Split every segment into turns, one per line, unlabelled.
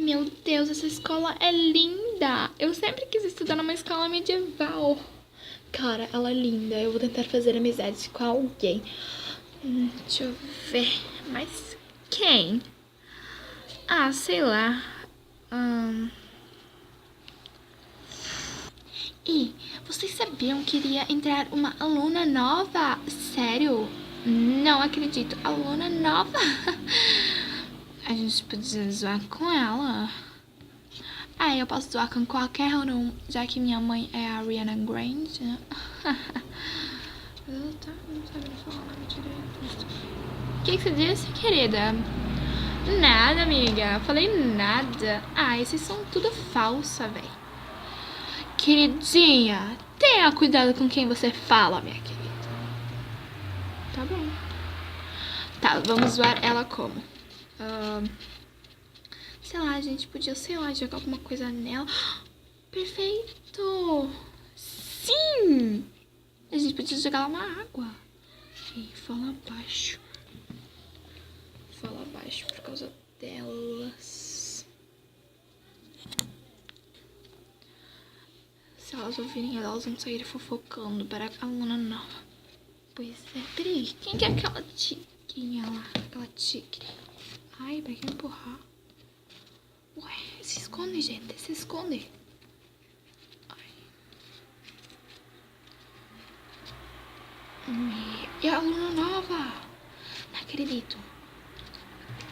Meu Deus, essa escola é linda. Eu sempre quis estudar numa escola medieval. Cara, ela é linda. Eu vou tentar fazer amizade com alguém. Deixa eu ver. Mas quem? Ah, sei lá. E vocês sabiam que iria entrar uma aluna nova? Sério? Não acredito. Aluna nova? A gente podia zoar com ela. Ah, eu posso zoar com qualquer um, já que minha mãe é a Ariana Grande. Não sabe falar o nome direito. O que você disse, querida? Nada, amiga. Falei nada. Ah, esses são tudo falsa, velho. Queridinha, tenha cuidado com quem você fala, minha querida. Tá bom. Tá, vamos zoar ela como? Sei lá, a gente podia, sei lá, jogar alguma coisa nela. Perfeito! Sim! A gente podia jogar ela na água. Ei, fala baixo. Fala baixo por causa delas. Se elas ouvirem, elas vão sair fofocando para a aluna nova. Pois é, peraí, quem que é aquela tiquinha lá? Aquela tigre. Ai, pra que empurrar? Ué, se esconde, gente, se esconde. Ai. E a aluna nova? Não acredito.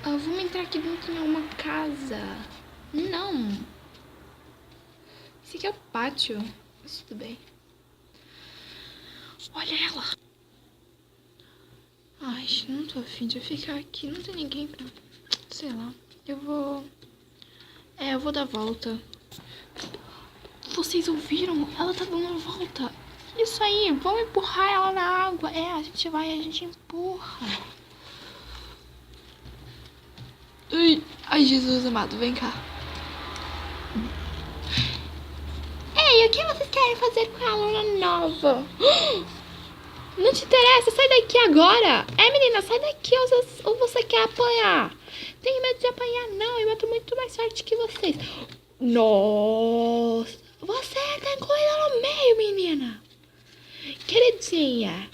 Vamos entrar aqui dentro em uma casa. Não. Esse aqui é o pátio. Mas tudo bem. Olha ela. Ai, não tô afim de ficar aqui. Não tem ninguém pra... Sei lá. Eu vou dar a volta. Vocês ouviram? Ela tá dando a volta. Isso aí, vamos empurrar ela na água. É, a gente vai, a gente empurra. Ai, Jesus amado, vem cá. Ei, o que vocês querem fazer com a aluna nova? Não te interessa, sai daqui agora. Menina, sai daqui ou você quer apanhar? Tenho medo de apanhar, não. Eu tô muito mais forte que vocês. Nossa, você tem coisa no meio, menina. Queridinha,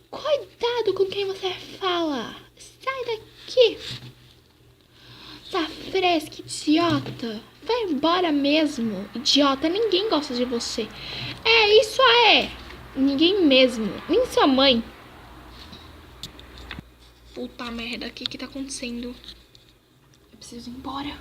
cuidado com quem você fala. Sai daqui. Tá fresca, idiota. Vai embora mesmo, idiota. Ninguém gosta de você. Isso é. Ninguém mesmo. Nem sua mãe. Puta merda, o que tá acontecendo? Eu preciso ir embora.